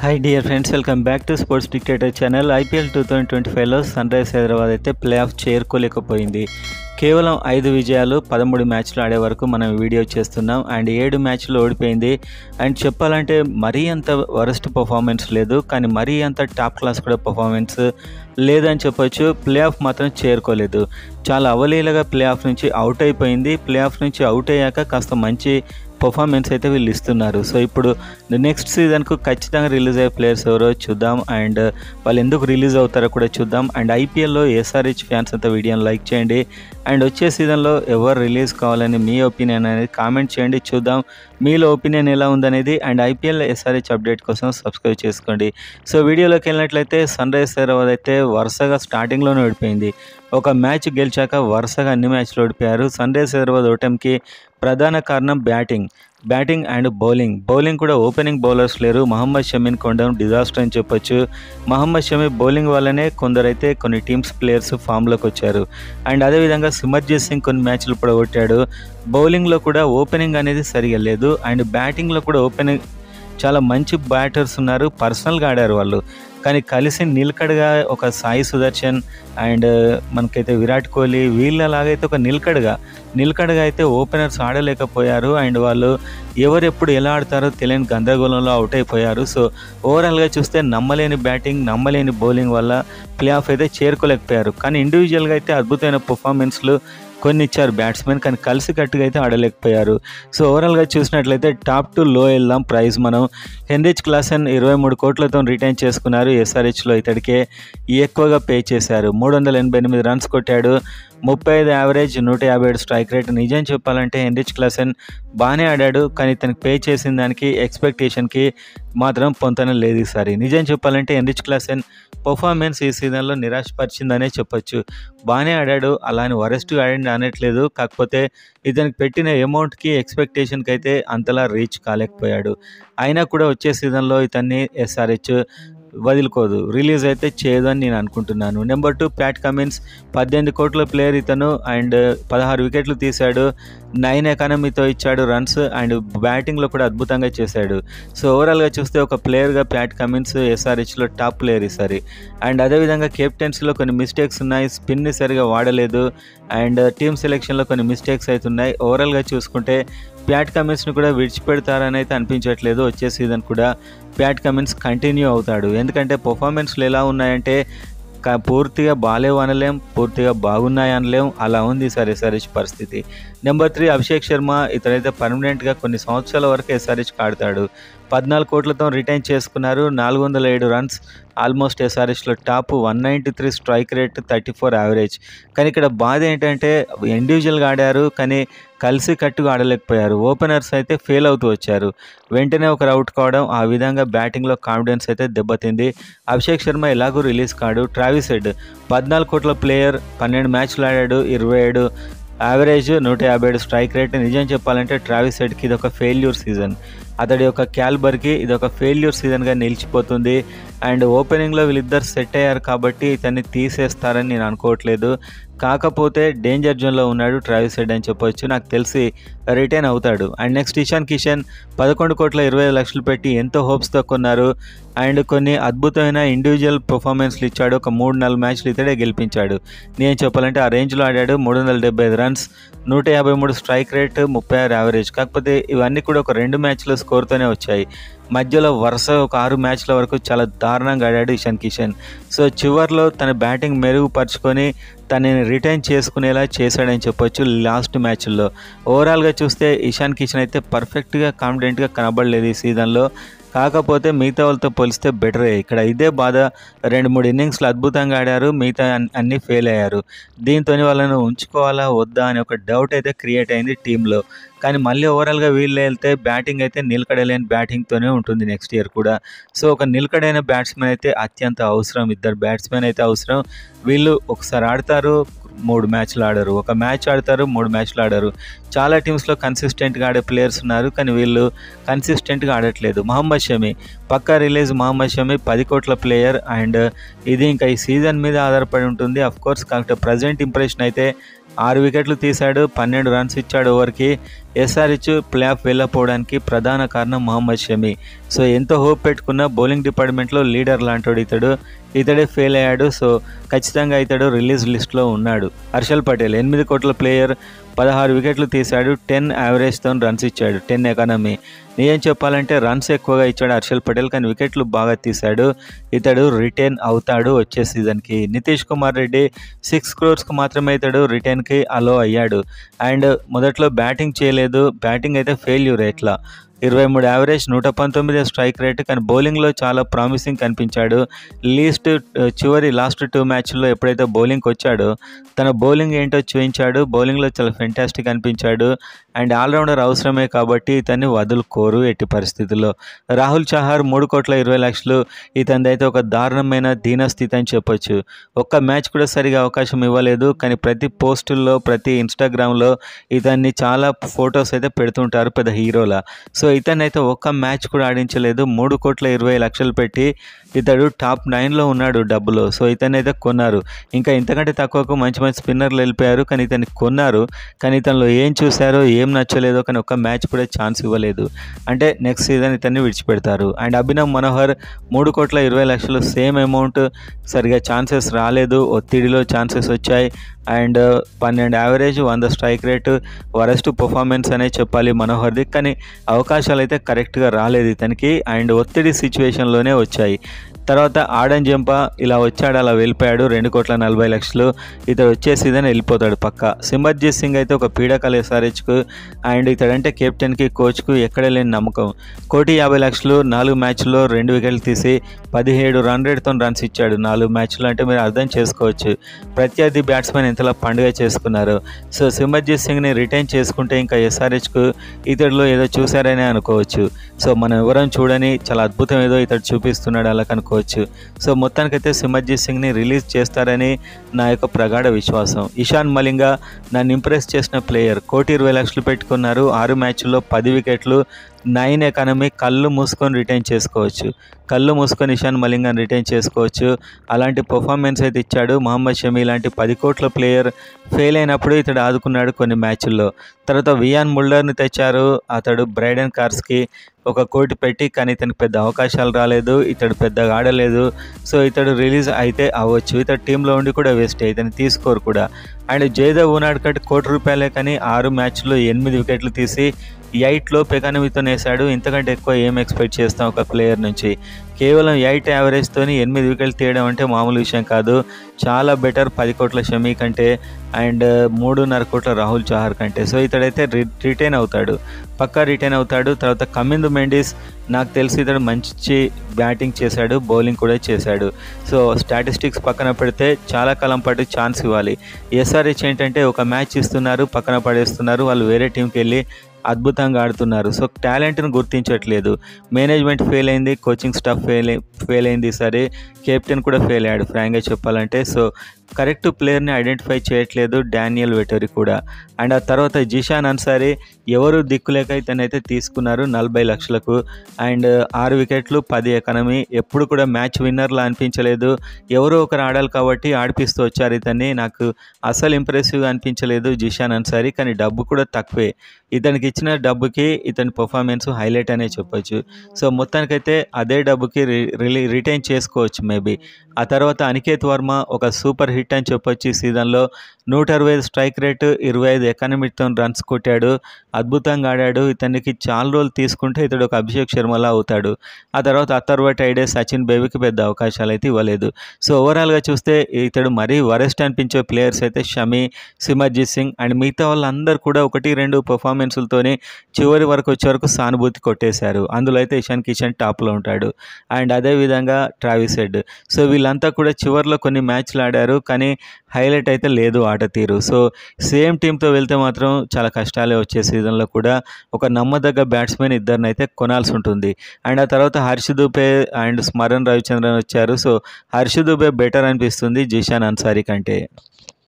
Hi dear friends, welcome back to sports dictator channel. IPL 2025లో sun rise Hyderabad అయితే play of చేరుకోలేకపోయింది. కేవలం 5 విజయాలు 13 మ్యాచ్లు ఆడే వరకు మనం వీడియో చేస్తున్నాం. అండ్ 7 మ్యాచ్లు ఓడిపోయింది. అండ్ చెప్పాలంటే మరీ అంత వరస్ట్ పర్ఫార్మెన్స్ లేదు, కానీ మరీ అంత టాప్ క్లాస్ కూడా పర్ఫార్మెన్స్ లేదని చెప్పొచ్చు. ప్లే ఆఫ్ మాత్రం చేరుకోలేదు. చాలా అవలీలగా ప్లే ఆఫ్ నుంచి అవుట్ అయిపోయింది. ప్లే ఆఫ్ నుంచి అవుట్ అయ్యాక కాస్త మంచి పర్ఫార్మెన్స్ అయితే వీళ్ళు ఇస్తున్నారు. సో ఇప్పుడు నెక్స్ట్ సీజన్కు ఖచ్చితంగా రిలీజ్ అయ్యే ప్లేయర్స్ ఎవరో చూద్దాం. అండ్ వాళ్ళు ఎందుకు రిలీజ్ అవుతారో కూడా చూద్దాం. అండ్ ఐపీఎల్లో ఎస్ఆర్హెచ్ ఫ్యాన్స్ అంతా వీడియోని లైక్ చేయండి. అండ్ వచ్చే సీజన్లో ఎవరు రిలీజ్ కావాలని మీ ఒపీనియన్ అనేది కామెంట్ చేయండి. చూద్దాం మీలో ఒపీనియన్ ఎలా ఉందనేది. అండ్ ఐపీఎల్ ఎస్ఆర్హెచ్ అప్డేట్ కోసం సబ్స్క్రైబ్ చేసుకోండి. సో వీడియోలోకి వెళ్ళినట్లయితే సన్ రైజ్ హైదరాబాద్ అయితే వరుసగా స్టార్టింగ్లోనే ఓడిపోయింది. ఒక మ్యాచ్ గెలిచాక వరుసగా అన్ని మ్యాచ్లు ఓడిపోయారు. సన్ రైజ్ హైదరాబాద్ ఓటమికి ప్రధాన కారణం బ్యాటింగ్ అండ్ బౌలింగ్ కూడా ఓపెనింగ్ బౌలర్స్ లేరు. మహమ్మద్ షమీని కొనడం డిజాస్టర్ అని చెప్పొచ్చు. మహమ్మద్ షమీ బౌలింగ్ వల్లనే కొందరైతే కొన్ని టీమ్స్ ప్లేయర్స్ ఫామ్లోకి వచ్చారు. అండ్ అదేవిధంగా సిమర్జిత్ సింగ్ కొన్ని మ్యాచ్లు కూడా కొట్టాడు. బౌలింగ్లో కూడా ఓపెనింగ్ అనేది సరిగా లేదు. అండ్ బ్యాటింగ్లో కూడా ఓపెనింగ్ చాలా మంచి బ్యాటర్స్ ఉన్నారు, పర్సనల్గా ఆడారు వాళ్ళు. కానీ కలిసి నిలకడగా ఒక సాయి సుదర్శన్ అండ్ మనకైతే విరాట్ కోహ్లీ వీళ్ళలాగైతే ఒక నిలకడగా అయితే ఓపెనర్స్ ఆడలేకపోయారు. అండ్ వాళ్ళు ఎవరెప్పుడు ఎలా ఆడతారో తెలియని గందరగోళంలో అవుట్ అయిపోయారు. సో ఓవరాల్గా చూస్తే నమ్మలేని బ్యాటింగ్, నమ్మలేని బౌలింగ్ వల్ల ప్లే ఆఫ్ అయితే చేరుకోలేకపోయారు. కానీ ఇండివిజువల్గా అయితే అద్భుతమైన పర్ఫార్మెన్స్లు కొన్ని ఇచ్చారు బ్యాట్స్మెన్, కానీ కలిసి కట్టుగా అయితే ఆడలేకపోయారు. సో ఓవరాల్గా చూసినట్లయితే టాప్ టు లో వెళ్దాం. ప్రైజ్ మనం హెన్రిచ్ క్లాసెన్ 23 కోట్లతో రిటైన్ చేసుకున్నారు. ఎస్ఆర్హెచ్లో ఇతడికే ఎక్కువగా పే చేశారు. 388 రన్స్ కొట్టాడు, 35 యావరేజ్, 157 స్ట్రైక్ రేట్. నిజం చెప్పాలంటే హెన్రిచ్ క్లాసెన్ బాగానే ఆడాడు, కానీ తనకి పే చేసిన దానికి ఎక్స్పెక్టేషన్కి మాత్రం పొంతన లేదు ఈసారి. నిజం చెప్పాలంటే హెన్రిచ్ క్లాసెన్ పర్ఫార్మెన్స్ ఈ సీజన్లో నిరాశపరిచిందనే చెప్పొచ్చు. బాగానే ఆడాడు, అలానే వరెస్ట్గా ఆడండి అనట్లేదు. కాకపోతే ఇతనికి పెట్టిన అమౌంట్కి ఎక్స్పెక్టేషన్కి అయితే అంతలా రీచ్ కాలేకపోయాడు. అయినా కూడా వచ్చే సీజన్లో ఇతన్ని ఎస్ఆర్హెచ్ వదులుకోదు, రిలీజ్ అయితే చేయదు అని నేను అనుకుంటున్నాను. నెంబర్ 2 ప్యాట్ కమిన్స్ 18 కోట్ల ప్లేయర్ ఇతను. అండ్ 16 వికెట్లు తీశాడు, 9 ఎకానమీతో ఇచ్చాడు రన్స్. అండ్ బ్యాటింగ్లో కూడా అద్భుతంగా చేశాడు. సో ఓవరాల్గా చూస్తే ఒక ప్లేయర్గా ప్యాట్ కమిన్స్ ఎస్ఆర్హెచ్లో టాప్ ప్లేయర్ ఈసారి. అండ్ అదేవిధంగా కెప్టెన్సీలో కొన్ని మిస్టేక్స్ ఉన్నాయి, స్పిన్ని సరిగా వాడలేదు. అండ్ టీమ్ సెలెక్షన్లో కొన్ని మిస్టేక్స్ అవుతున్నాయి. ఓవరాల్గా చూసుకుంటే ప్యాట్ కమిన్స్ని కూడా విడిచిపెడతారని అయితే అనిపించట్లేదు. వచ్చే సీజన్ కూడా ప్యాట్ కమిన్స్ కంటిన్యూ అవుతాడు. ఎందుకంటే పర్ఫార్మెన్స్లు ఎలా ఉన్నాయంటే పూర్తిగా బాగాలేవు అనలేం, పూర్తిగా బాగున్నాయి అనలేం, అలా ఉంది సార్ ఎస్ఆర్హెచ్ పరిస్థితి. నెంబర్ 3 అభిషేక్ శర్మ. ఇతనైతే పర్మనెంట్గా కొన్ని సంవత్సరాల వరకు ఎస్ఆర్హెచ్కి ఆడతాడు. 14 కోట్లతో రిటైన్ చేసుకున్నారు, 407 రన్స్. ఆల్మోస్ట్ ఎస్ఆర్హెచ్లో టాప్, 193 స్ట్రైక్ రేట్, 34 యావరేజ్. కానీ ఇక్కడ బాధ ఏంటంటే ఇండివిజువల్గా ఆడారు, కానీ కలిసి కట్టుగా ఆడలేకపోయారు. ఓపెనర్స్ అయితే ఫెయిల్ అవుతూ వచ్చారు, వెంటనే ఒకరు అవుట్ కావడం, ఆ విధంగా బ్యాటింగ్లో కాన్ఫిడెన్స్ అయితే దెబ్బతింది. అభిషేక్ శర్మ ఎలాగూ రిలీజ్ కాడు. ట్రావిస్ హెడ్ 14 కోట్ల ప్లేయర్, 12 మ్యాచ్లు ఆడాడు, 27 యావరేజ్, 157 స్ట్రైక్ రేట్. నిజం చెప్పాలంటే ట్రావిస్ హెడ్కి ఇది ఒక ఫెయిల్యూర్ సీజన్. అతడి యొక్క క్యాల్బర్కి ఇది ఒక ఫెయిల్యూర్ సీజన్గా నిలిచిపోతుంది. అండ్ ఓపెనింగ్లో వీళ్ళిద్దరు సెట్ అయ్యారు కాబట్టి ఇతన్ని తీసేస్తారని నేను అనుకోవట్లేదు. కాకపోతే డేంజర్ జోన్లో ఉన్నాడు ట్రావిస్ హెడ్ అని చెప్పొచ్చు. నాకు తెలిసి రిటైన్ అవుతాడు. అండ్ నెక్స్ట్ ఇషాన్ కిషన్ 11 కోట్ల 25 లక్షలు పెట్టి ఎంతో హోప్స్తో కొన్నారు. అండ్ కొన్ని అద్భుతమైన ఇండివిజువల్ పర్ఫార్మెన్స్లు ఇచ్చాడు. ఒక 3-4 మ్యాచ్లు ఇతడే గెలిపించాడు. నేను చెప్పాలంటే ఆ రేంజ్లో ఆడాడు. 375 రన్స్, 153 స్ట్రైక్ రేట్, 36 యావరేజ్. కాకపోతే ఇవన్నీ కూడా ఒక 2 మ్యాచ్ల స్కోర్తోనే వచ్చాయి. మధ్యలో వరుస ఒక 6 మ్యాచ్ల వరకు చాలా దారుణంగా ఆడాడు ఇషాన్ కిషన్. సో చివర్లో తన బ్యాటింగ్ మెరుగుపరుచుకొని తనని రిటైన్ చేసుకునేలా చేశాడని చెప్పొచ్చు లాస్ట్ మ్యాచ్ల్లో. ఓవరాల్గా చూస్తే ఇషాన్ కిషన్ అయితే పర్ఫెక్ట్గా కాన్ఫిడెంట్గా కనబడలేదు ఈ సీజన్లో. కాకపోతే మిగతా వాళ్ళతో పోలిస్తే బెటరే. ఇక్కడ ఇదే బాధ, 2-3 ఇన్నింగ్స్లు అద్భుతంగా ఆడారు, మిగతా అన్నీ ఫెయిల్ అయ్యారు. దీంతో వాళ్ళను ఉంచుకోవాలా వద్దా అని ఒక డౌట్ అయితే క్రియేట్ అయింది టీంలో. కానీ మళ్ళీ ఓవరాల్గా వీళ్ళు వెళ్తే బ్యాటింగ్ అయితే నిలకడలేని బ్యాటింగ్తోనే ఉంటుంది నెక్స్ట్ ఇయర్ కూడా. సో ఒక నిలకడైన బ్యాట్స్మెన్ అయితే అత్యంత అవసరం. 2 బ్యాట్స్మెన్ అయితే అవసరం. వీళ్ళు ఒకసారి ఆడతారు, 3 మ్యాచ్లు ఆడరు, ఒక మ్యాచ్ ఆడతారు, 3 మ్యాచ్లు ఆడరు. చాలా టీమ్స్లో కన్సిస్టెంట్గా ఆడే ప్లేయర్స్ ఉన్నారు, కానీ వీళ్ళు కన్సిస్టెంట్గా ఆడట్లేదు. మహమ్మద్ షమీ పక్కా రిలీజ్. మహమ్మద్ షమీ 10 కోట్ల ప్లేయర్. అండ్ ఇది ఇంకా ఈ సీజన్ మీద ఆధారపడి ఉంటుంది అఫ్కోర్స్. కాకపోతే ప్రజెంట్ ఇంప్రెషన్ అయితే 6 వికెట్లు తీశాడు, 12 రన్స్ ఇచ్చాడు ఓవర్కి. ఎస్ఆర్హెచ్ ప్లే ఆఫ్ వెళ్ళకపోవడానికి ప్రధాన కారణం మహమ్మద్ షమి. సో ఎంతో హోప్ పెట్టుకున్న బౌలింగ్ డిపార్ట్మెంట్లో లీడర్ లాంటోడు ఇతడే ఫెయిల్ అయ్యాడు. సో ఖచ్చితంగా ఇతడు రిలీజ్ లిస్ట్లో ఉన్నాడు. హర్షల్ పటేల్ 8 కోట్ల ప్లేయర్, 16 వికెట్లు తీశాడు, 10 యావరేజ్తో రన్స్ ఇచ్చాడు, 10 ఎకానమీ. నిజం చెప్పాలంటే రన్స్ ఎక్కువగా ఇచ్చాడు హర్షల్ పటేల్, కానీ వికెట్లు బాగా తీశాడు. ఇతడు రిటైన్ అవుతాడు వచ్చే సీజన్కి. నితీష్ కుమార్ రెడ్డి 6 crores మాత్రమే ఇతడు రిటైన్కి అలో అయ్యాడు. అండ్ మొదట్లో బ్యాటింగ్ చేయలేదు, బ్యాటింగ్ అయితే ఫెయిల్యూర్. ఎట్లా 23 యావరేజ్, 119 స్ట్రైక్ రేట్, కానీ బౌలింగ్లో చాలా ప్రామిసింగ్ కనిపించాడు. లాస్ట్ 2 మ్యాచ్ల్లో ఎప్పుడైతే బౌలింగ్కి వచ్చాడో తన బౌలింగ్ ఏంటో చూపించాడు. బౌలింగ్లో చాలా ఫెంటాస్టిక్ అనిపించాడు. అండ్ ఆల్రౌండర్ అవసరమే కాబట్టి ఇతన్ని వదులుకోరు ఎట్టి పరిస్థితుల్లో. రాహుల్ చహార్ 3,20,00,000, ఇతనిదైతే ఒక దారుణమైన దీనస్థితి అని చెప్పొచ్చు. ఒక్క మ్యాచ్ కూడా సరిగా అవకాశం ఇవ్వలేదు, కానీ ప్రతి పోస్టుల్లో, ప్రతి ఇన్స్టాగ్రామ్లో ఇతన్ని చాలా ఫొటోస్ అయితే పెడుతుంటారు పెద్ద హీరోలా. సో ఇతనైతే ఒక్క మ్యాచ్ కూడా ఆడించలేదు. 3,20,00,000 పెట్టి ఇతడు టాప్ 9లో ఉన్నాడు డబ్బులో. సో ఇతనైతే కొన్నారు. ఇంకా ఇంతకంటే తక్కువకు మంచి మంచి స్పిన్నర్లు వెళ్ళిపోయారు, కానీ ఇతన్ని కొన్నారు. కానీ ఇతనిలో ఏం చూశారో, ఏం నచ్చలేదో, కానీ ఒక్క మ్యాచ్ కూడా ఛాన్స్ ఇవ్వలేదు. అంటే నెక్స్ట్ సీజన్ ఇతన్ని విడిచిపెడతారు. And Abhinav Manohar 3,20,00,000, same amount, సరిగా ఛాన్సెస్ రాలేదు, ఒత్తిడిలో ఛాన్సెస్ వచ్చాయి. And 12 average, 100 strike rate, worst performance అనే చెప్పాలి మనోహర్ది. కానీ అవకాశాలు అయితే కరెక్ట్గా రాలేదు ఇతనికి, అండ్ ఒత్తిడి సిచ్యువేషన్లోనే వచ్చాయి. తర్వాత ఆడన్ జంపా ఇలా వచ్చాడు, అలా వెళ్ళిపోయాడు, 2,40,00,000. ఇతడు వచ్చే సీజన్ వెళ్ళిపోతాడు పక్క. సిమర్జిత్ సింగ్ అయితే ఒక పీడకల ఎస్ఆర్హెచ్కు, అండ్ ఇతడంటే కెప్టెన్కి, కోచ్కు ఎక్కడ లేని నమ్మకం. 1,50,00,000, 4 మ్యాచ్ల్లో 2 వికెట్లు తీసి 17 రన్ రేట్తో రన్స్ ఇచ్చాడు 4 మ్యాచ్లు. అంటే మీరు అర్థం చేసుకోవచ్చు ప్రత్యర్థి బ్యాట్స్మెన్ ఎంతలా పండుగ చేసుకున్నారు. సో సిమర్జిత్ సింగ్ని రిటైన్ చేసుకుంటే ఇంకా ఎస్ఆర్హెచ్కు ఇతడిలో ఏదో చూశారనే అనుకోవచ్చు. సో మనం ఎవరం చూడని చాలా అద్భుతం ఏదో ఇతడు చూపిస్తున్నాడు అలా కనుకోవచ్చు. సో మొత్తానికైతే సిమర్జిత్ సింగ్ని రిలీజ్ చేస్తారని నా యొక్క ప్రగాఢ విశ్వాసం. ఇషాన్ మలింగా నన్ను ఇంప్రెస్ చేసిన ప్లేయర్. 1,20,00,000 పెట్టుకున్నారు, 6 మ్యాచ్ల్లో 10 వికెట్లు, 9 ఎకానమీ. కళ్ళు మూసుకొని రిటైన్ చేసుకోవచ్చు, కళ్ళు మూసుకొని ఇషాన్ మలింగాని రిటైన్ చేసుకోవచ్చు. అలాంటి పర్ఫార్మెన్స్ అయితే ఇచ్చాడు. మహమ్మద్ షమి లాంటి 10 కోట్ల ప్లేయర్ ఫెయిల్ అయినప్పుడు ఇతడు ఆదుకున్నాడు కొన్ని మ్యాచ్ల్లో. తర్వాత వియాన్ ముల్లర్ని తెచ్చారు, అతడు బ్రైడెన్ కార్స్కి 1 కోటి పెట్టి, కానీ ఇతనికి పెద్ద అవకాశాలు రాలేదు, ఇతడు పెద్దగా ఆడలేదు. సో ఇతడు రిలీజ్ అయితే అవ్వచ్చు. ఇతడు టీంలో ఉండి కూడా వేస్ట్, ఇతను తీసుకోరు కూడా. అండ్ జయదేవ్ ఉనాడ్కట్ ₹1,00,00,000, కానీ 6 మ్యాచ్ల్లో 8 వికెట్లు తీసి 8 లోపు ఎకానమీతో వేశాడు. ఇంతకంటే ఎక్కువ ఏం ఎక్స్పెక్ట్ చేస్తాం ఒక ప్లేయర్ నుంచి. కేవలం 8 యావరేజ్తో 8 వికెట్లు తీయడం అంటే మామూలు విషయం కాదు. చాలా బెటర్ 10 కోట్ల షమీ కంటే, అండ్ 3.5 కోట్ల రాహుల్ చహార్ కంటే. సో ఇతడైతే రిటైన్ అవుతాడు, పక్కా రిటైన్ అవుతాడు. తర్వాత కమిందు మెండిస్, నాకు తెలిసి ఇతడు మంచి బ్యాటింగ్ చేశాడు, బౌలింగ్ కూడా చేశాడు. సో స్టాటిస్టిక్స్ పక్కన పెడితే చాలా కాలం పాటు ఛాన్స్ ఇవ్వాలి. ఎస్ఆర్హెచ్ ఏంటంటే ఒక మ్యాచ్ ఇస్తున్నారు, పక్కన పడేస్తున్నారు, వాళ్ళు వేరే టీంకి వెళ్ళి అద్భుతంగా ఆడుతున్నారు. సో టాలెంట్ను గుర్తించట్లేదు. మేనేజ్మెంట్ ఫెయిల్ అయింది, కోచింగ్ స్టాఫ్ ఫెయిల్ అయింది, సరే కెప్టెన్ కూడా ఫెయిల్ అయ్యాడు ఫ్రాంక్గా చెప్పాలంటే. సో కరెక్ట్ ప్లేయర్ని ఐడెంటిఫై చేయట్లేదు డానియల్ వెటరీ కూడా. అండ్ ఆ తర్వాత జిషాన్ అన్సారీ ఎవరు దిక్కులేక ఇతనైతే తీసుకున్నారు 40 లక్షలకు. అండ్ 6 వికెట్లు, 10 ఎకానమీ. ఎప్పుడు కూడా మ్యాచ్ విన్నర్లా అనిపించలేదు, ఎవరో ఒకరు ఆడాలి కాబట్టి ఆడిపిస్తూ వచ్చారు ఇతన్ని. నాకు అసలు ఇంప్రెసివ్గా అనిపించలేదు జిషాన్ అన్సారీ, కానీ డబ్బు కూడా తక్కువే. ఇతనికి ఇచ్చిన డబ్బుకి ఇతని పర్ఫార్మెన్స్ హైలైట్ అనే చెప్పొచ్చు. సో మొత్తానికైతే అదే డబ్బుకి రిటైన్ చేసుకోవచ్చు మేబీ. ఆ తర్వాత అనికేత్ వర్మ ఒక సూపర్ హిట్ అని చెప్పొచ్చు ఈ సీజన్లో. 165 స్ట్రైక్ రేటు, 25 ఎకానమీతో రన్స్ కొట్టాడు, అద్భుతంగా ఆడాడు. ఇతనికి చాలా రోజులు తీసుకుంటే ఇతడు ఒక అభిషేక్ శర్మలా అవుతాడు. ఆ తర్వాత అథర్వ టైడే, సచిన్ బేబీకి పెద్ద అవకాశాలు అయితే ఇవ్వలేదు. సో ఓవరాల్గా చూస్తే ఇతడు మరీ వరెస్ట్ అనిపించే ప్లేయర్స్ అయితే షమి, సిమర్జిత్ సింగ్ అండ్ మిగతా వాళ్ళందరూ కూడా 1-2 పర్ఫార్మెన్స్లతోనే చివరి వరకు వచ్చే వరకు సానుభూతి కొట్టేశారు. అందులో అయితే ఇషాన్ కిషన్ టాప్లో ఉంటాడు, అండ్ అదేవిధంగా ట్రావిస్ హెడ్. సో వీళ్ళంతా కూడా చివరిలో కొన్ని మ్యాచ్లు ఆడారు, కానీ హైలైట్ అయితే లేదు ఆట తీరు. సో సేమ్ టీంతో వెళ్తే మాత్రం చాలా కష్టాలే వచ్చే సీజన్లో కూడా. ఒక నమ్మదగ్గ బ్యాట్స్మెన్ ఇద్దరినైతే కొనాల్సి ఉంటుంది. అండ్ ఆ తర్వాత హర్ష్ దూబే అండ్ స్మరణ్ రవిచంద్రన్ వచ్చారు. సో హర్ష్ దూబే బెటర్ అనిపిస్తుంది జిషాన్ అన్సారీ కంటే.